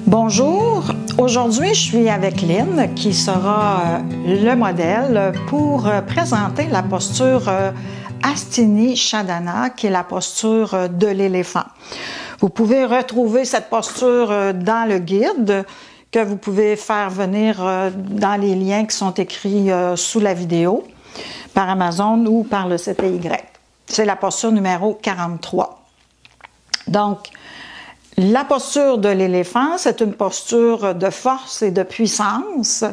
Bonjour, aujourd'hui je suis avec Lynn qui sera le modèle pour présenter la posture Hastini Shavasana qui est la posture de l'éléphant. Vous pouvez retrouver cette posture dans le guide que vous pouvez faire venir dans les liens qui sont écrits sous la vidéo par Amazon ou par le CTY. C'est la posture numéro 43. Donc, la posture de l'éléphant, c'est une posture de force et de puissance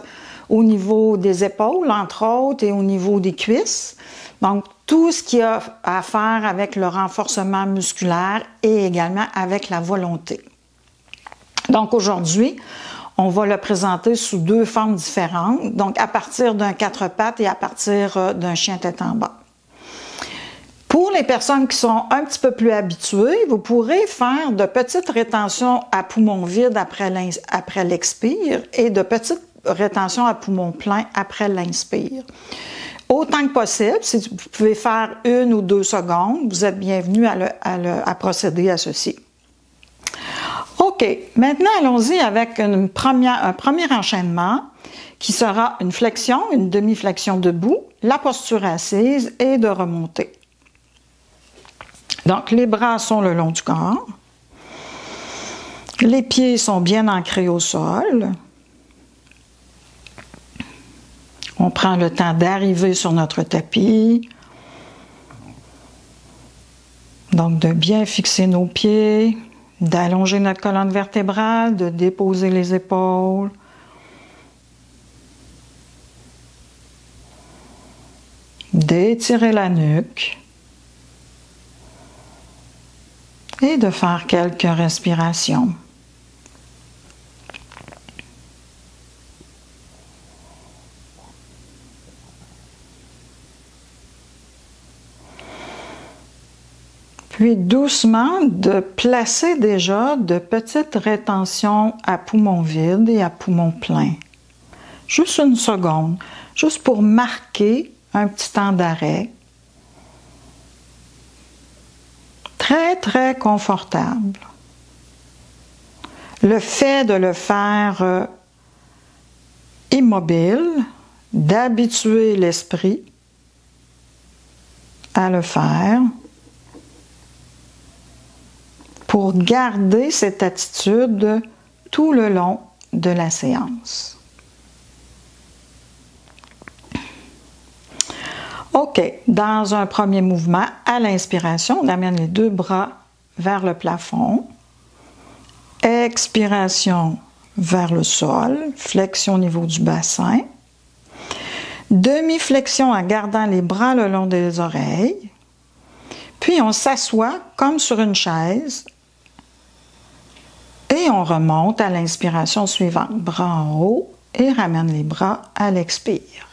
au niveau des épaules, entre autres, et au niveau des cuisses. Donc, tout ce qui a à faire avec le renforcement musculaire et également avec la volonté. Donc, aujourd'hui, on va le présenter sous deux formes différentes, donc à partir d'un quatre pattes et à partir d'un chien tête en bas. Pour les personnes qui sont un petit peu plus habituées, vous pourrez faire de petites rétentions à poumon vide après l'expire et de petites rétentions à poumon plein après l'inspire. Autant que possible, si vous pouvez faire 1 ou 2 secondes, vous êtes bienvenus à procéder à ceci. OK, maintenant allons-y avec un premier enchaînement qui sera une flexion, une demi-flexion debout, la posture assise et de remonter. Donc, les bras sont le long du corps. Les pieds sont bien ancrés au sol. On prend le temps d'arriver sur notre tapis. Donc, de bien fixer nos pieds, d'allonger notre colonne vertébrale, de déposer les épaules. D'étirer la nuque. Et de faire quelques respirations. Puis doucement de placer déjà de petites rétentions à poumon vide et à poumon plein. Juste 1 seconde, juste pour marquer un petit temps d'arrêt. Très, très confortable. Le fait de le faire immobile, d'habituer l'esprit à le faire pour garder cette attitude tout le long de la séance. OK, dans un premier mouvement, à l'inspiration, on amène les 2 bras vers le plafond. Expiration vers le sol, flexion au niveau du bassin. Demi-flexion en gardant les bras le long des oreilles. Puis on s'assoit comme sur une chaise et on remonte à l'inspiration suivante. Bras en haut et ramène les bras à l'expire.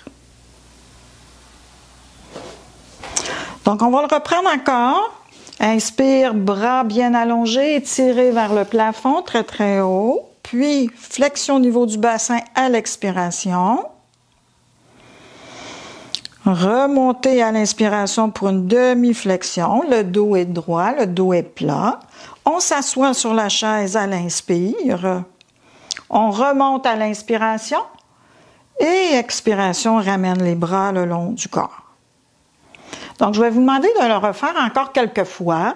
Donc, on va le reprendre encore. Inspire, bras bien allongés, étirés vers le plafond, très, très haut. Puis, flexion au niveau du bassin à l'expiration. Remontez à l'inspiration pour une demi-flexion. Le dos est droit, le dos est plat. On s'assoit sur la chaise à l'inspire. On remonte à l'inspiration. Et expiration, ramène les bras le long du corps. Donc, je vais vous demander de le refaire encore quelques fois.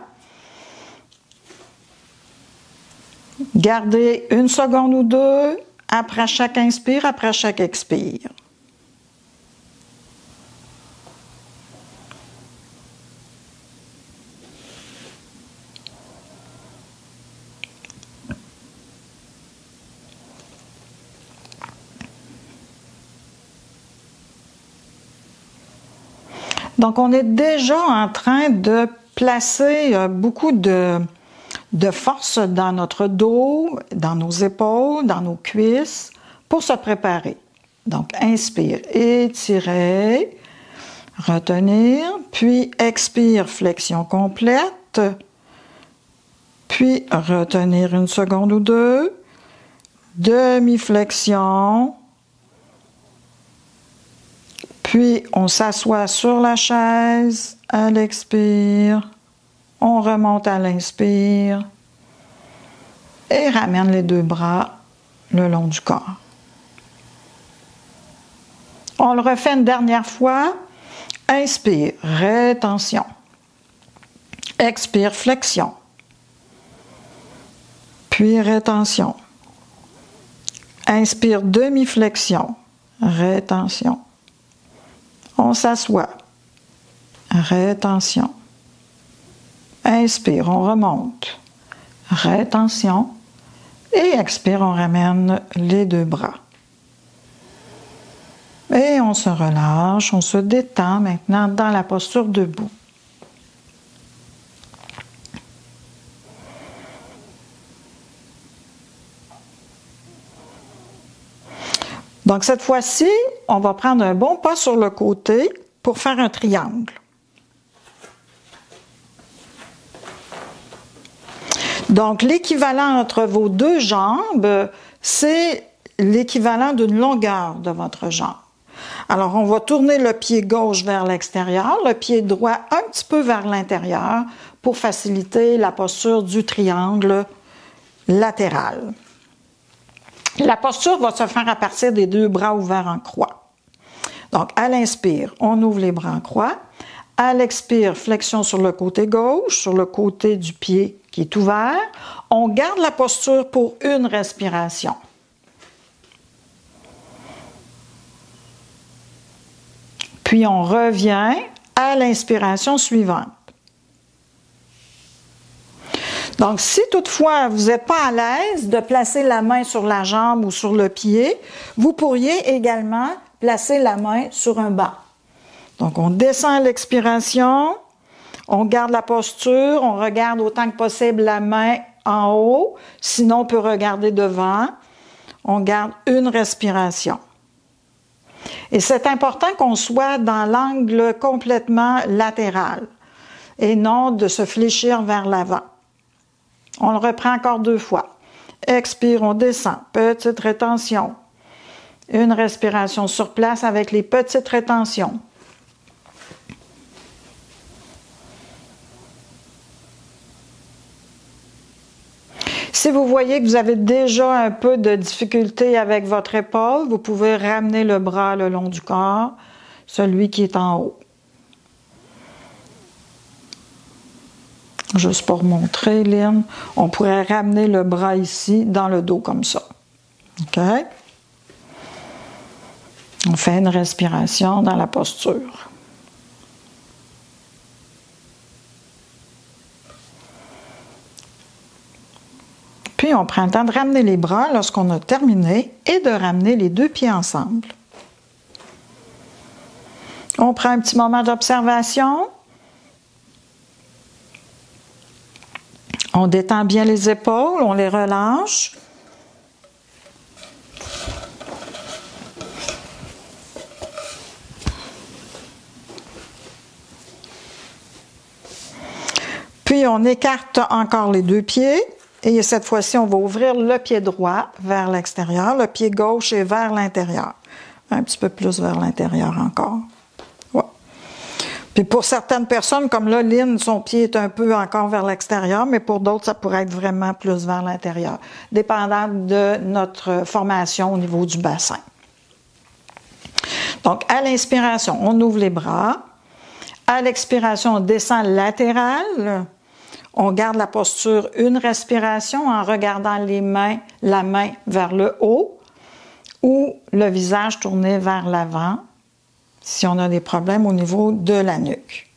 Gardez 1 seconde ou 2 après chaque inspire, après chaque expire. Donc, on est déjà en train de placer beaucoup de force dans notre dos, dans nos épaules, dans nos cuisses, pour se préparer. Donc, inspire, étirer, retenir, puis expire, flexion complète, puis retenir 1 seconde ou 2, demi-flexion, puis on s'assoit sur la chaise à l'expire, on remonte à l'inspire, Et ramène les deux bras le long du corps. On le refait une dernière fois. Inspire, rétention. Expire, flexion. Puis rétention. Inspire, demi-flexion. Rétention. On s'assoit. Rétention. Inspire, on remonte. Rétention. Et expire, on ramène les deux bras. Et on se relâche, on se détend maintenant dans la posture debout. Donc cette fois-ci, on va prendre un bon pas sur le côté pour faire un triangle. Donc l'équivalent entre vos deux jambes, c'est l'équivalent d'une longueur de votre jambe. Alors on va tourner le pied gauche vers l'extérieur, le pied droit un petit peu vers l'intérieur pour faciliter la posture du triangle latéral. La posture va se faire à partir des deux bras ouverts en croix. Donc, à l'inspire, on ouvre les bras en croix. À l'expire, flexion sur le côté gauche, sur le côté du pied qui est ouvert. On garde la posture pour une respiration. Puis, on revient à l'inspiration suivante. Donc, si toutefois vous n'êtes pas à l'aise de placer la main sur la jambe ou sur le pied, vous pourriez également placer la main sur un banc. Donc, on descend à l'expiration, on garde la posture, on regarde autant que possible la main en haut, sinon on peut regarder devant. On garde une respiration. Et c'est important qu'on soit dans l'angle complètement latéral et non de se fléchir vers l'avant. On le reprend encore deux fois. Expire, on descend. Petite rétention. Une respiration sur place avec les petites rétentions. Si vous voyez que vous avez déjà un peu de difficulté avec votre épaule, vous pouvez ramener le bras le long du corps, celui qui est en haut. Juste pour montrer, Lynn, on pourrait ramener le bras ici, dans le dos, comme ça. OK? On fait une respiration dans la posture. Puis, on prend le temps de ramener les bras lorsqu'on a terminé et de ramener les deux pieds ensemble. On prend un petit moment d'observation. On détend bien les épaules, on les relâche. Puis on écarte encore les deux pieds et cette fois-ci, on va ouvrir le pied droit vers l'extérieur, le pied gauche est vers l'intérieur. Un petit peu plus vers l'intérieur encore. Ouais. Puis pour certaines personnes, comme là, Lynn, son pied est un peu encore vers l'extérieur, mais pour d'autres, ça pourrait être vraiment plus vers l'intérieur, dépendant de notre formation au niveau du bassin. Donc, à l'inspiration, on ouvre les bras. À l'expiration, on descend latéral. On garde la posture une respiration en regardant les mains, la main vers le haut ou le visage tourné vers l'avant si on a des problèmes au niveau de la nuque.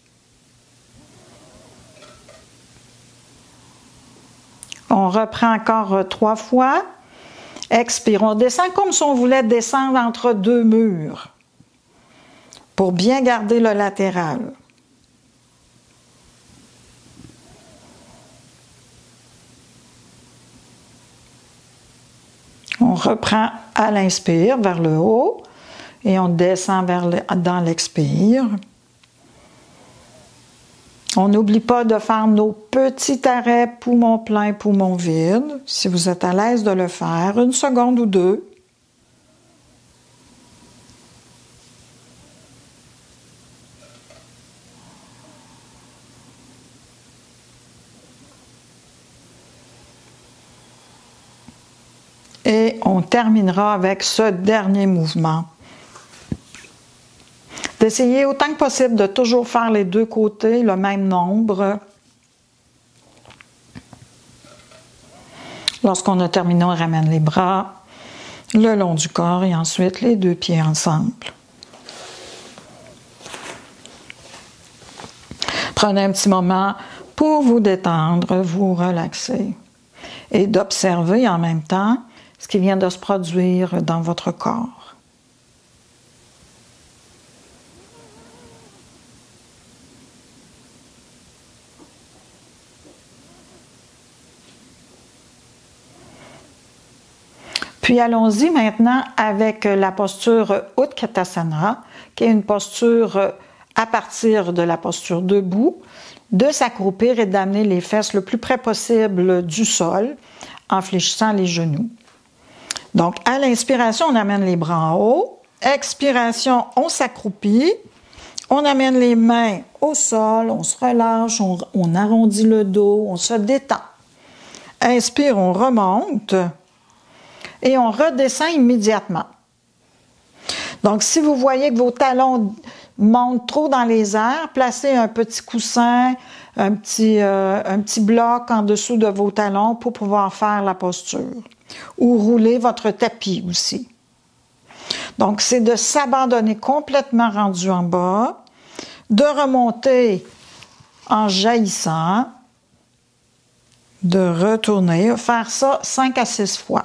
On reprend encore 3 fois. Expire. On descend comme si on voulait descendre entre deux murs pour bien garder le latéral. On reprend à l'inspire vers le haut et on descend dans l'expire. On n'oublie pas de faire nos petits arrêts poumon plein, poumon vide. Si vous êtes à l'aise de le faire, 1 seconde ou 2. Et on terminera avec ce dernier mouvement. D'essayer autant que possible de toujours faire les deux côtés, le même nombre. Lorsqu'on a terminé, on ramène les bras le long du corps et ensuite les deux pieds ensemble. Prenez un petit moment pour vous détendre, vous relaxer et d'observer en même temps ce qui vient de se produire dans votre corps. Puis allons-y maintenant avec la posture Utkatasana, qui est une posture à partir de la posture debout, de s'accroupir et d'amener les fesses le plus près possible du sol en fléchissant les genoux. Donc, à l'inspiration, on amène les bras en haut. Expiration, on s'accroupit. On amène les mains au sol, on se relâche, on arrondit le dos, on se détend. Inspire, on remonte et on redescend immédiatement. Donc, si vous voyez que vos talons montent trop dans les airs, placez un petit coussin, un petit bloc en dessous de vos talons pour pouvoir faire la posture. Ou rouler votre tapis aussi. Donc, c'est de s'abandonner complètement rendu en bas, de remonter en jaillissant, de retourner, faire ça 5 à 6 fois.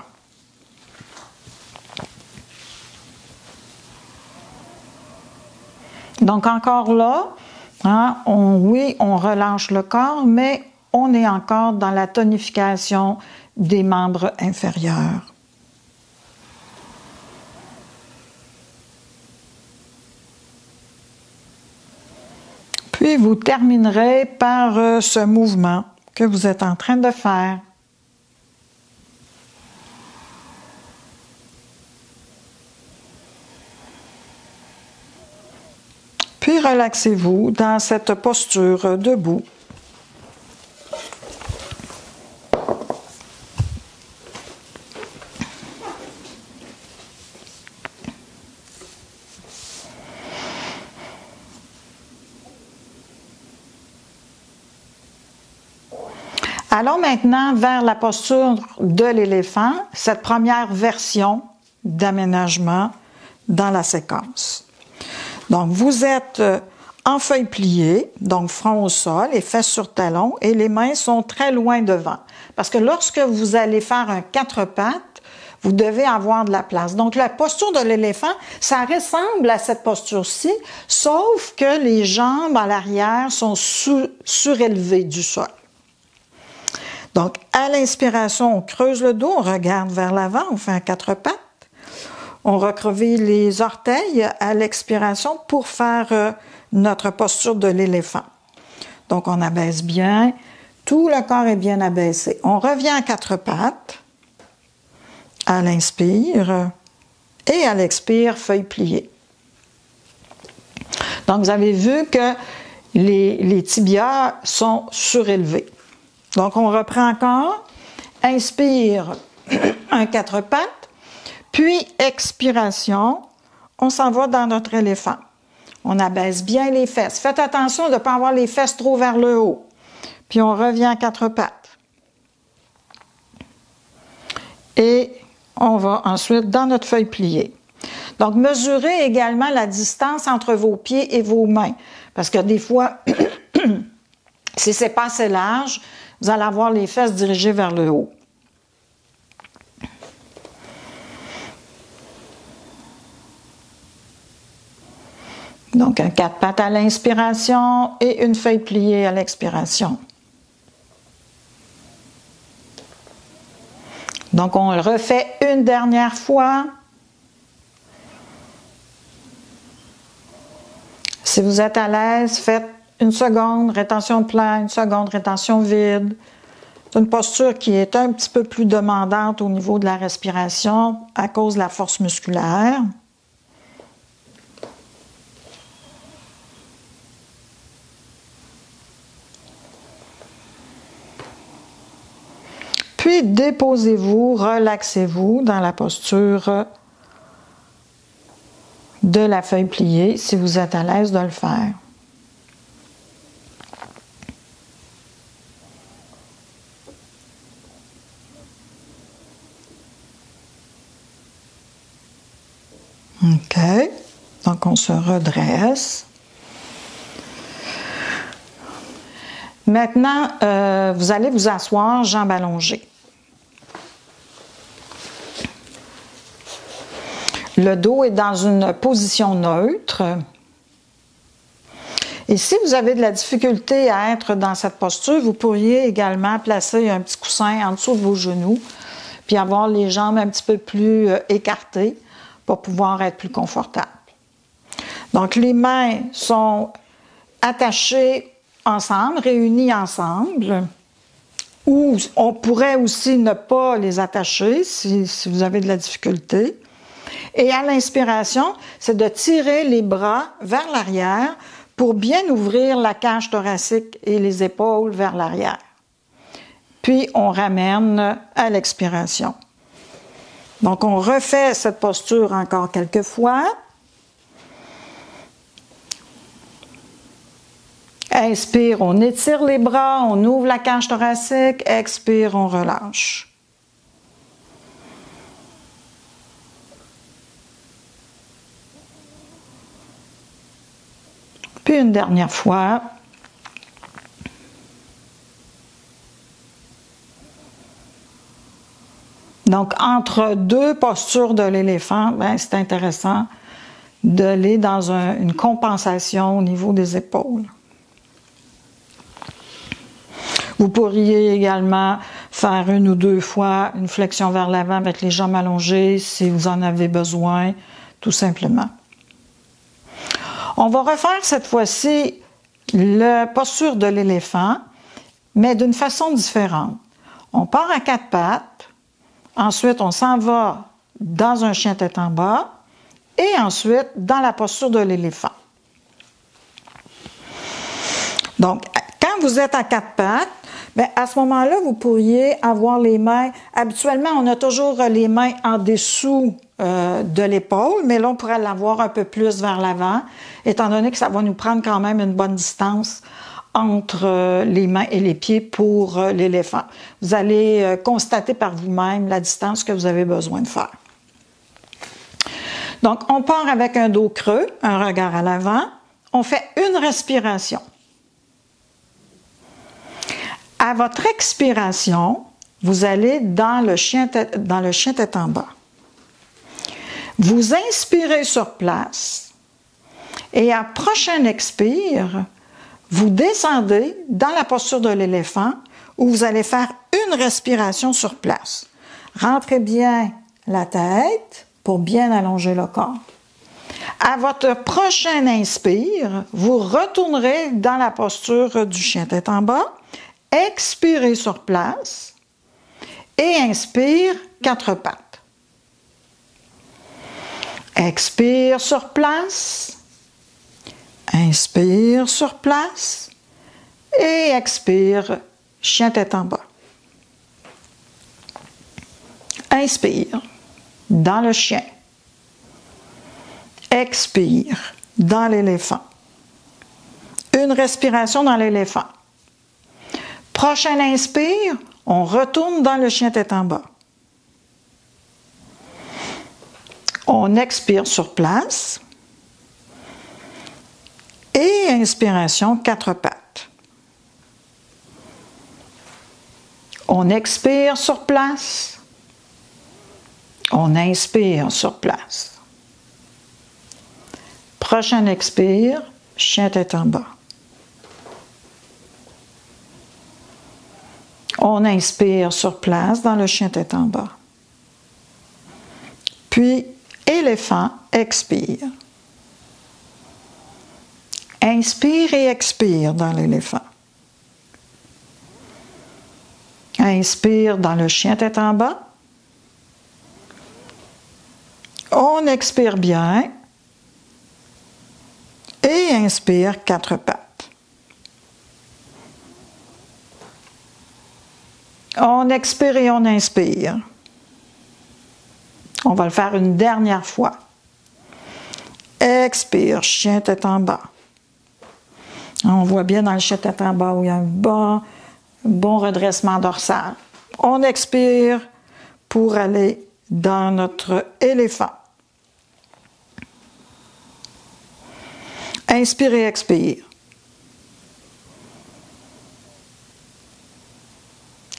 Donc, encore là, hein, oui, on relâche le corps, mais on est encore dans la tonification des membres inférieurs. Puis, vous terminerez par ce mouvement que vous êtes en train de faire. Puis, relaxez-vous dans cette posture debout. Allons maintenant vers la posture de l'éléphant, cette première version d'aménagement dans la séquence. Donc, vous êtes en feuille pliée, donc front au sol et fesses sur talons, et les mains sont très loin devant. Parce que lorsque vous allez faire un 4 pattes, vous devez avoir de la place. Donc, la posture de l'éléphant, ça ressemble à cette posture-ci, sauf que les jambes à l'arrière sont surélevées du sol. Donc, à l'inspiration, on creuse le dos, on regarde vers l'avant, on fait un 4 pattes. On recreville les orteils à l'expiration pour faire notre posture de l'éléphant. Donc, on abaisse bien. Tout le corps est bien abaissé. On revient à 4 pattes. À l'inspire. Et à l'expire, feuille pliée. Donc, vous avez vu que les tibias sont surélevés. Donc, on reprend encore. Inspire, un 4 pattes. Puis, expiration, on s'en va dans notre éléphant. On abaisse bien les fesses. Faites attention de ne pas avoir les fesses trop vers le haut. Puis, on revient à 4 pattes. Et on va ensuite dans notre feuille pliée. Donc, mesurez également la distance entre vos pieds et vos mains. Parce que des fois, si ce n'est pas assez large, vous allez avoir les fesses dirigées vers le haut. Donc, un 4 pattes à l'inspiration et une feuille pliée à l'expiration. Donc, on le refait une dernière fois. Si vous êtes à l'aise, faites une seconde, rétention pleine, une seconde, rétention vide. C'est une posture qui est un petit peu plus demandante au niveau de la respiration à cause de la force musculaire. Puis déposez-vous, relaxez-vous dans la posture de la feuille pliée si vous êtes à l'aise de le faire. OK. Donc, on se redresse. Maintenant, vous allez vous asseoir, jambes allongées. Le dos est dans une position neutre. Et si vous avez de la difficulté à être dans cette posture, vous pourriez également placer un petit coussin en dessous de vos genoux, puis avoir les jambes un petit peu plus écartées pour pouvoir être plus confortable. Donc, les mains sont attachées ensemble, réunies ensemble, ou on pourrait aussi ne pas les attacher si vous avez de la difficulté. Et à l'inspiration, c'est de tirer les bras vers l'arrière pour bien ouvrir la cage thoracique et les épaules vers l'arrière. Puis, on ramène à l'expiration. Donc, on refait cette posture encore quelques fois. Inspire, on étire les bras, on ouvre la cage thoracique. Expire, on relâche. Puis une dernière fois. Donc, entre deux postures de l'éléphant, c'est intéressant d'aller dans une compensation au niveau des épaules. Vous pourriez également faire une ou deux fois une flexion vers l'avant avec les jambes allongées si vous en avez besoin, tout simplement. On va refaire cette fois-ci la posture de l'éléphant, mais d'une façon différente. On part à quatre pattes, ensuite on s'en va dans un chien tête en bas, et ensuite dans la posture de l'éléphant. Donc, quand vous êtes à quatre pattes, à ce moment-là, vous pourriez avoir les mains, habituellement on a toujours les mains en dessous de l'épaule, mais là on pourrait l'avoir un peu plus vers l'avant, étant donné que ça va nous prendre quand même une bonne distance entre les mains et les pieds pour l'éléphant. Vous allez constater par vous-même la distance que vous avez besoin de faire. Donc, on part avec un dos creux, un regard à l'avant. On fait une respiration. À votre expiration, vous allez dans le chien tête en bas. Vous inspirez sur place et à prochaine expire, vous descendez dans la posture de l'éléphant où vous allez faire une respiration sur place. Rentrez bien la tête pour bien allonger le corps. À votre prochaine inspire, vous retournerez dans la posture du chien tête en bas, expirez sur place et inspire quatre pattes. Expire sur place, inspire sur place et expire, chien tête en bas. Inspire dans le chien. Expire dans l'éléphant. Une respiration dans l'éléphant. Prochaine inspire, on retourne dans le chien tête en bas. On expire sur place. Et inspiration, quatre pattes. On expire sur place. On inspire sur place. Prochaine expire, chien tête en bas. On inspire sur place dans le chien tête en bas. Puis, éléphant, expire. Inspire et expire dans l'éléphant. Inspire dans le chien tête en bas. On expire bien. Et inspire quatre pattes. On expire et on inspire. On va le faire une dernière fois. Expire, chien tête en bas. On voit bien dans le chien tête en bas où il y a un bon redressement dorsal. On expire pour aller dans notre éléphant. Inspire et expire.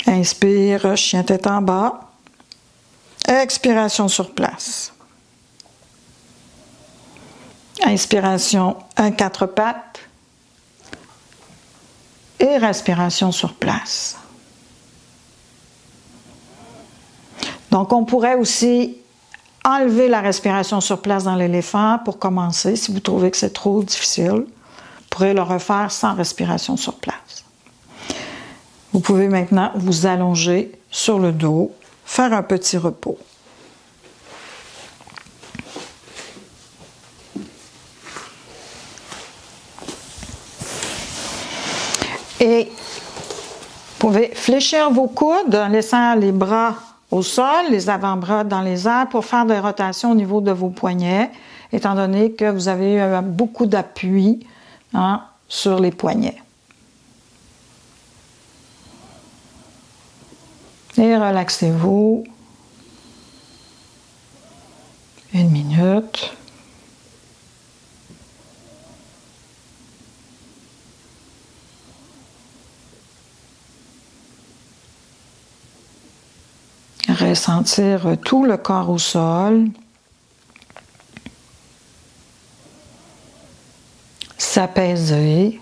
Inspire, chien tête en bas. Expiration sur place. Inspiration, un quatre pattes. Et respiration sur place. Donc, on pourrait aussi enlever la respiration sur place dans l'éléphant pour commencer. Si vous trouvez que c'est trop difficile, vous pourrez le refaire sans respiration sur place. Vous pouvez maintenant vous allonger sur le dos, faire un petit repos. Et vous pouvez fléchir vos coudes en laissant les bras au sol, les avant-bras dans les airs pour faire des rotations au niveau de vos poignets, étant donné que vous avez beaucoup d'appui sur les poignets. Et relaxez-vous. 1 minute. Ressentir tout le corps au sol. S'apaiser.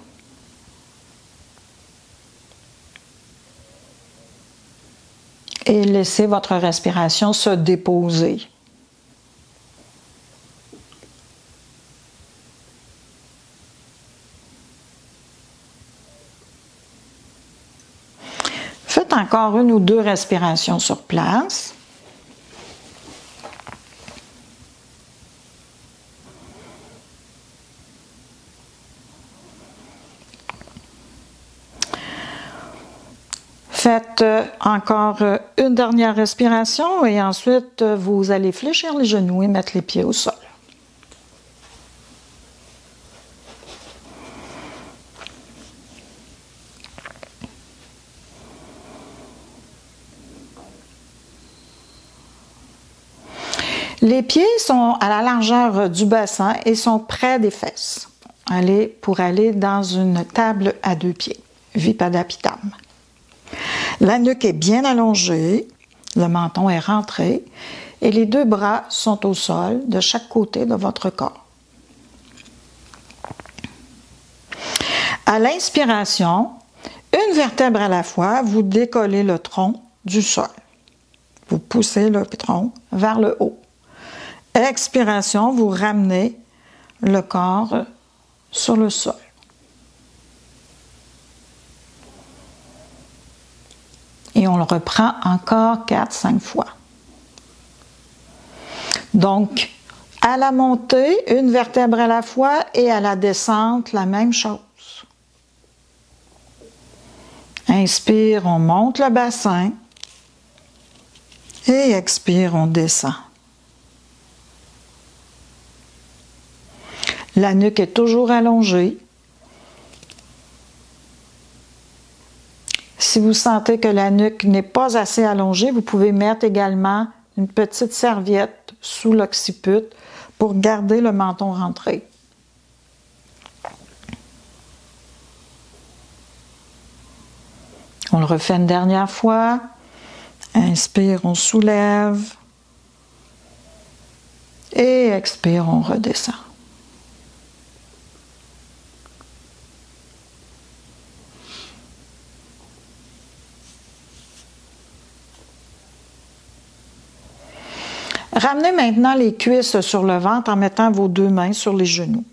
Et laisser votre respiration se déposer. Faites encore 1 ou 2 respirations sur place. Faites encore une dernière respiration et ensuite vous allez fléchir les genoux et mettre les pieds au sol. Les pieds sont à la largeur du bassin et sont près des fesses. Pour aller dans une table à 2 pieds, Vipadapittam. La nuque est bien allongée, le menton est rentré et les 2 bras sont au sol de chaque côté de votre corps. À l'inspiration, une vertèbre à la fois, vous décollez le tronc du sol. Vous poussez le tronc vers le haut. Expiration, vous ramenez le corps sur le sol. Et on le reprend encore 4-5 fois. Donc, à la montée, une vertèbre à la fois et à la descente, la même chose. Inspire, on monte le bassin et expire, on descend. La nuque est toujours allongée. Si vous sentez que la nuque n'est pas assez allongée, vous pouvez mettre également une petite serviette sous l'occiput pour garder le menton rentré. On le refait une dernière fois. Inspire, on soulève. Et expire, on redescend. Ramenez maintenant les cuisses sur le ventre en mettant vos 2 mains sur les genoux.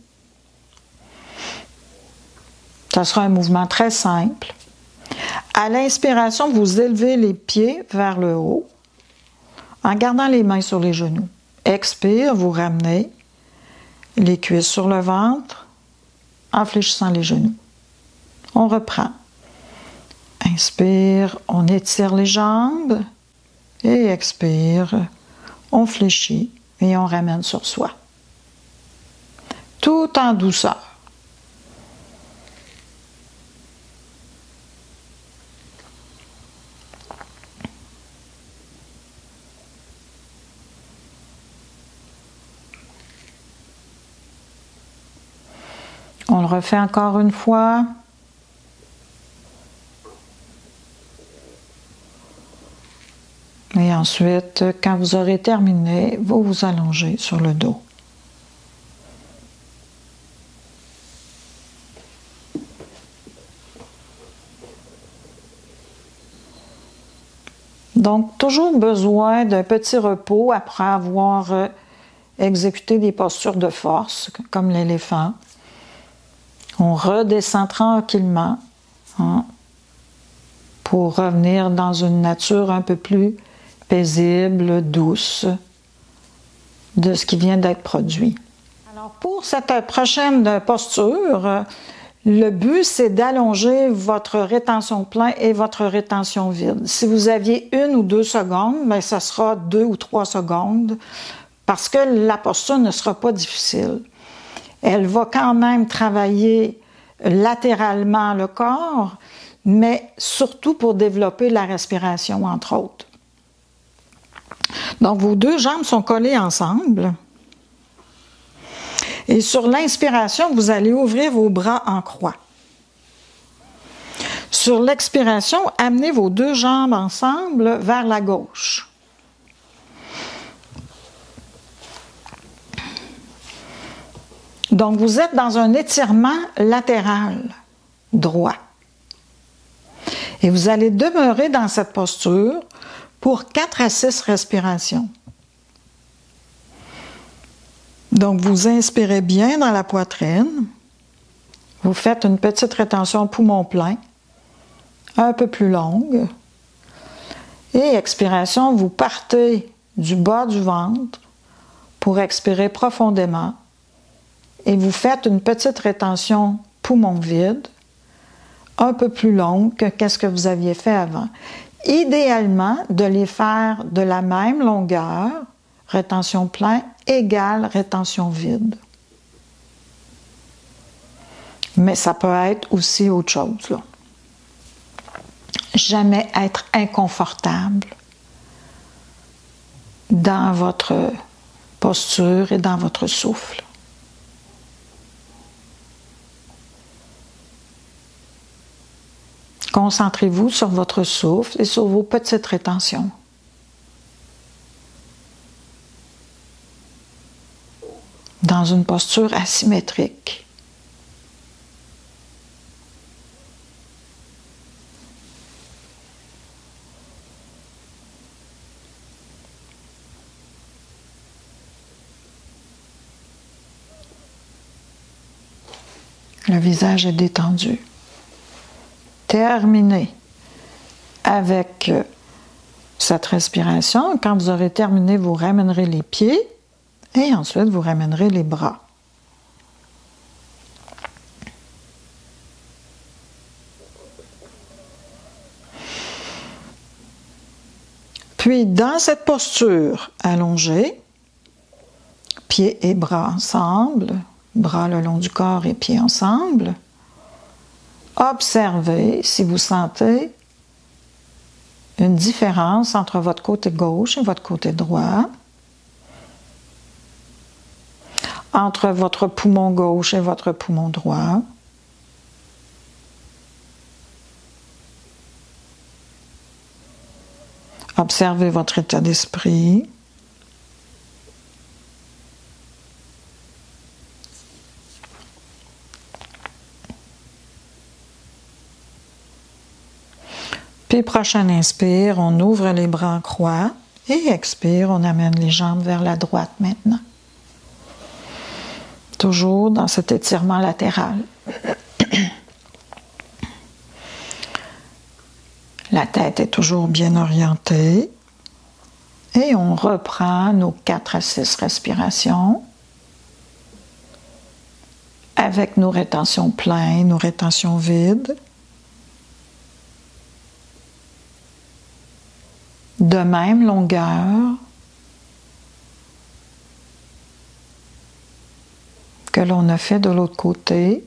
Ce sera un mouvement très simple. À l'inspiration, vous élevez les pieds vers le haut en gardant les mains sur les genoux. Expire, vous ramenez les cuisses sur le ventre en fléchissant les genoux. On reprend. Inspire, on étire les jambes. Et expire, on fléchit et on ramène sur soi. Tout en douceur. On le refait encore une fois. Et ensuite, quand vous aurez terminé, vous vous allongez sur le dos. Donc, toujours besoin d'un petit repos après avoir exécuté des postures de force, comme l'éléphant. On redescend tranquillement pour revenir dans une nature un peu plus paisible, douce de ce qui vient d'être produit. Alors, pour cette prochaine posture, le but, c'est d'allonger votre rétention plein et votre rétention vide. Si vous aviez 1 ou 2 secondes, bien, ça sera 2 ou 3 secondes parce que la posture ne sera pas difficile. Elle va quand même travailler latéralement le corps, mais surtout pour développer la respiration, entre autres. Donc, vos 2 jambes sont collées ensemble. Et sur l'inspiration, vous allez ouvrir vos bras en croix. Sur l'expiration, amenez vos 2 jambes ensemble vers la gauche. Donc, vous êtes dans un étirement latéral, droit. Et vous allez demeurer dans cette posture pour 4 à 6 respirations. Donc, vous inspirez bien dans la poitrine. Vous faites une petite rétention poumon plein, un peu plus longue. Et expiration, vous partez du bas du ventre pour expirer profondément. Et vous faites une petite rétention poumon vide, un peu plus longue que ce que vous aviez fait avant. Idéalement, de les faire de la même longueur, rétention plein égale rétention vide. Mais ça peut être aussi autre chose, là. Jamais être inconfortable dans votre posture et dans votre souffle. Concentrez-vous sur votre souffle et sur vos petites rétentions. Dans une posture asymétrique. Le visage est détendu. Terminez avec cette respiration. Quand vous aurez terminé, vous ramènerez les pieds et ensuite vous ramènerez les bras. Puis, dans cette posture allongée, pieds et bras ensemble, bras le long du corps et pieds ensemble, observez si vous sentez une différence entre votre côté gauche et votre côté droit, entre votre poumon gauche et votre poumon droit. Observez votre état d'esprit. Puis, prochain inspire, on ouvre les bras en croix et expire, on amène les jambes vers la droite maintenant. Toujours dans cet étirement latéral. La tête est toujours bien orientée et on reprend nos 4 à 6 respirations avec nos rétentions pleines, nos rétentions vides. de même longueur que l'on a fait de l'autre côté.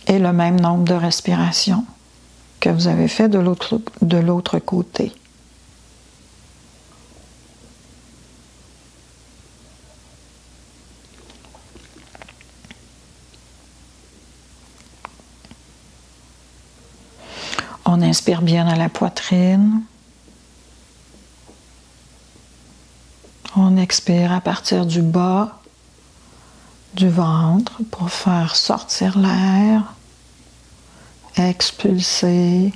Et le même nombre de respirations que vous avez fait de l'autre côté. On inspire bien dans la poitrine. On expire à partir du bas du ventre pour faire sortir l'air, expulser,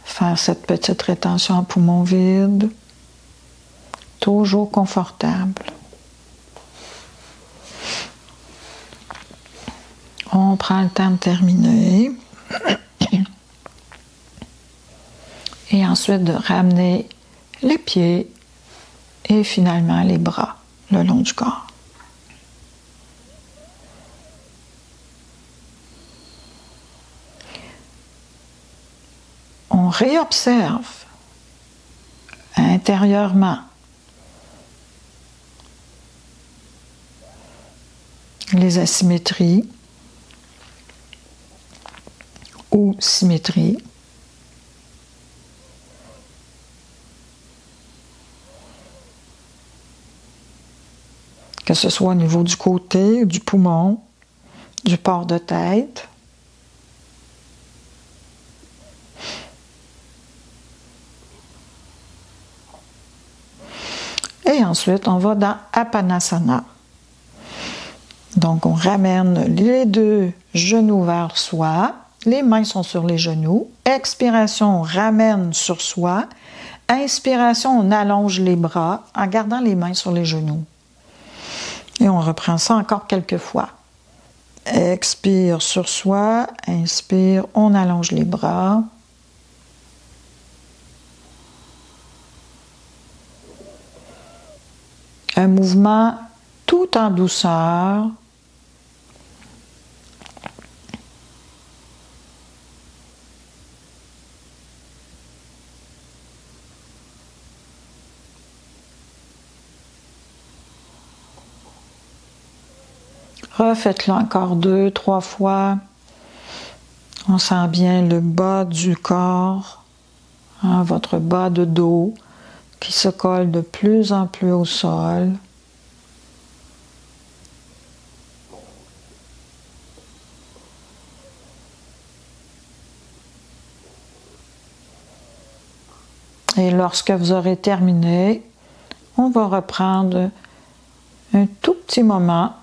faire cette petite rétention en poumon vide, toujours confortable. On prend le temps de terminer et ensuite de ramener les pieds et finalement les bras le long du corps. On réobserve intérieurement les asymétries ou symétries. Que ce soit au niveau du côté, du poumon, du port de tête. Et ensuite, on va dans Apanasana. Donc, on ramène les deux genoux vers soi. Les mains sont sur les genoux. Expiration, on ramène sur soi. Inspiration, on allonge les bras en gardant les mains sur les genoux. Et on reprend ça encore quelques fois. Expire sur soi. Inspire, on allonge les bras. Un mouvement tout en douceur. Refaites-le encore 2, 3 fois. On sent bien le bas du corps, votre bas de dos qui se colle de plus en plus au sol. Et lorsque vous aurez terminé, on va reprendre un tout petit moment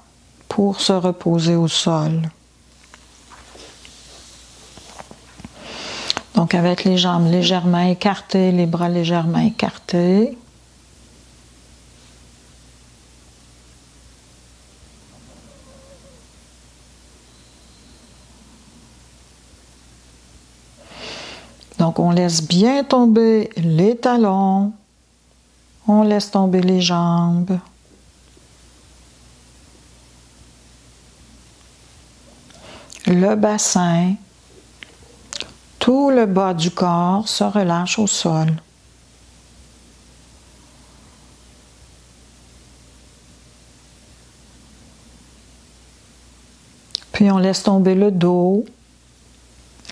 pour se reposer au sol. Donc avec les jambes légèrement écartées, les bras légèrement écartés. Donc on laisse bien tomber les talons, on laisse tomber les jambes. Le bassin, tout le bas du corps se relâche au sol. Puis on laisse tomber le dos,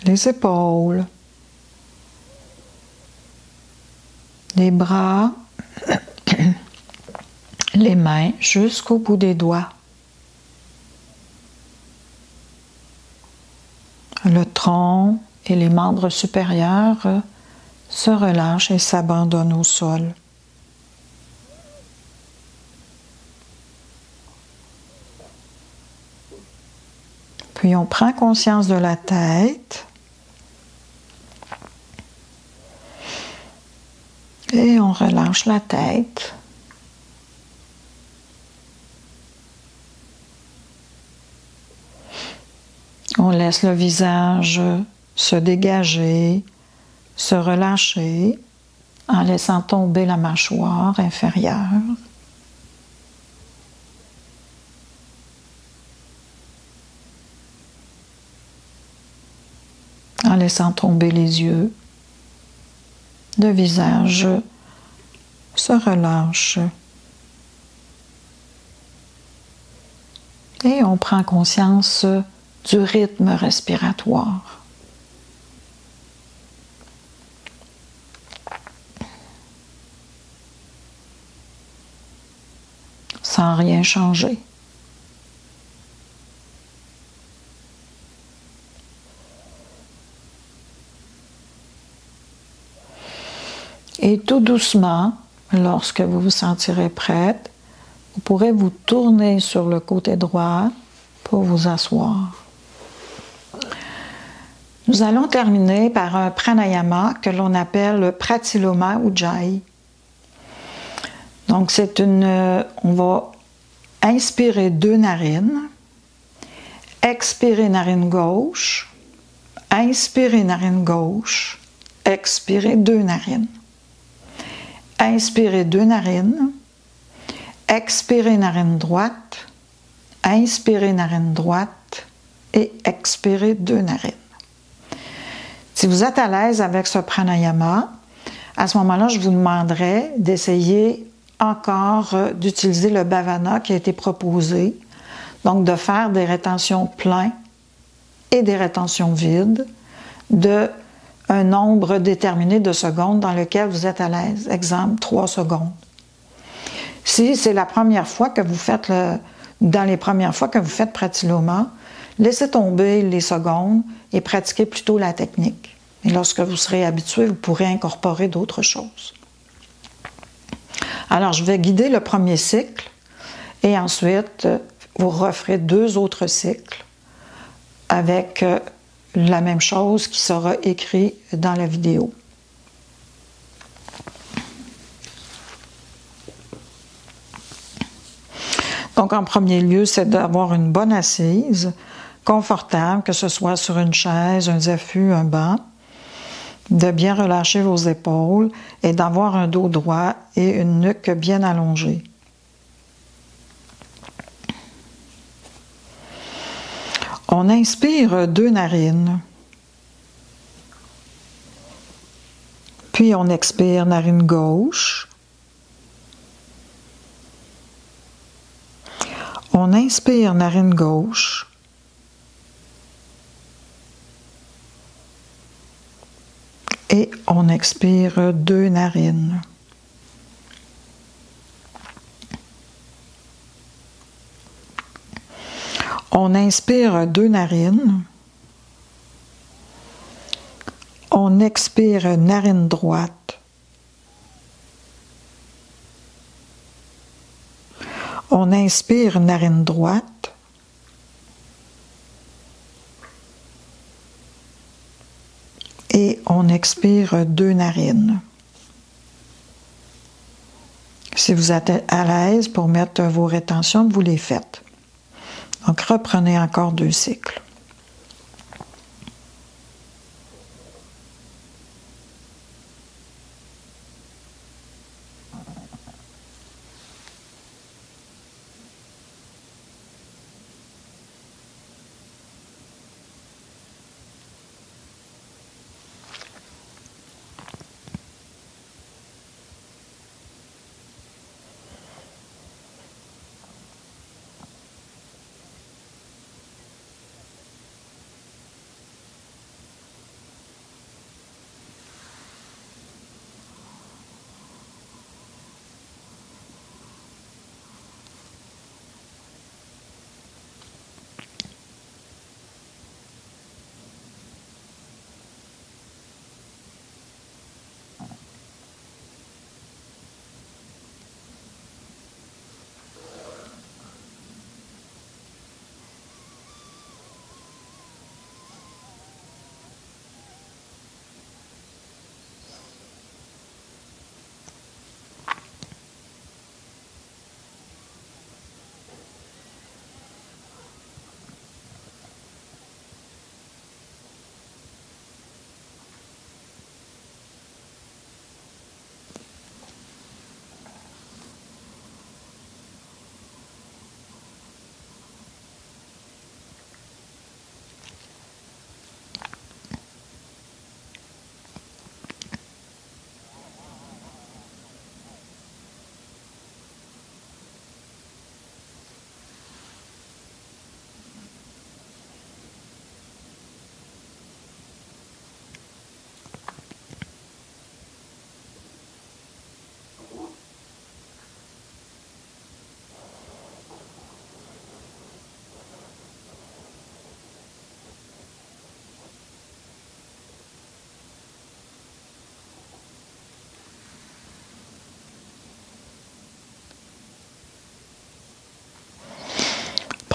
les épaules, les bras, les mains jusqu'au bout des doigts. Le tronc et les membres supérieurs se relâchent et s'abandonnent au sol. Puis on prend conscience de la tête et on relâche la tête. On laisse le visage se dégager, se relâcher en laissant tomber la mâchoire inférieure. en laissant tomber les yeux. Le visage se relâche. Et on prend conscience du rythme respiratoire. Sans rien changer. Et tout doucement, lorsque vous vous sentirez prête, vous pourrez vous tourner sur le côté droit pour vous asseoir. Nous allons terminer par un pranayama que l'on appelle Pratiloma Ujjayi. Donc, on va inspirer 2 narines, expirer narine gauche, inspirer narine gauche, expirer 2 narines. Inspirer 2 narines, expirer narine droite, inspirer narine droite et expirer 2 narines. Si vous êtes à l'aise avec ce pranayama, à ce moment-là, je vous demanderai d'essayer encore d'utiliser le bhavana qui a été proposé, donc de faire des rétentions pleines et des rétentions vides de un nombre déterminé de secondes dans lequel vous êtes à l'aise. Exemple, 3 secondes. Si c'est la première fois que vous faites dans les premières fois que vous faites Pratiloma, laissez tomber les secondes et pratiquez plutôt la technique. Et lorsque vous serez habitué, vous pourrez incorporer d'autres choses. Alors, je vais guider le premier cycle et ensuite, vous referez 2 autres cycles avec la même chose qui sera écrit dans la vidéo. Donc, en premier lieu, c'est d'avoir une bonne assise, confortable, que ce soit sur une chaise, un zaffu, un banc, de bien relâcher vos épaules et d'avoir un dos droit et une nuque bien allongée. On inspire 2 narines, puis on expire narine gauche. On inspire narine gauche. Et on expire 2 narines. On inspire 2 narines. On expire narine droite. On inspire narine droite. Et on expire 2 narines. Si vous êtes à l'aise pour mettre vos rétentions, vous les faites. Donc, reprenez encore 2 cycles.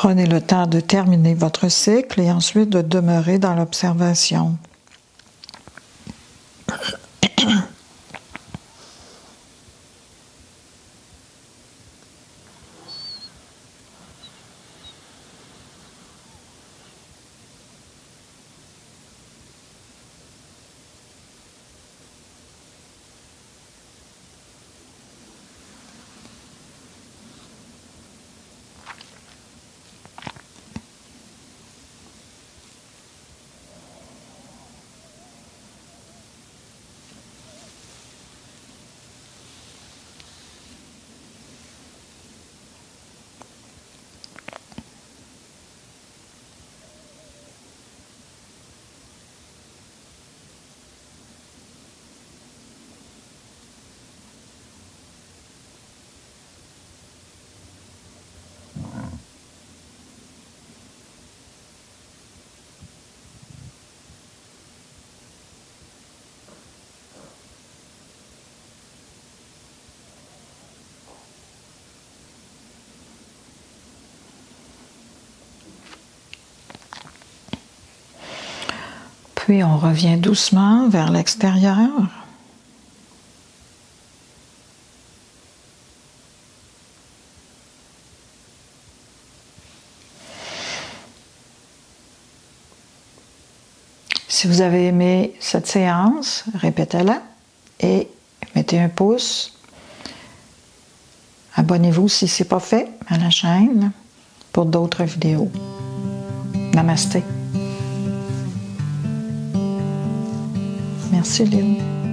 Prenez le temps de terminer votre cycle et ensuite de demeurer dans l'observation. Puis on revient doucement vers l'extérieur. Si vous avez aimé cette séance, répétez-la et mettez un pouce. Abonnez-vous si ce n'est pas fait à la chaîne pour d'autres vidéos. Namasté. Merci Lynn.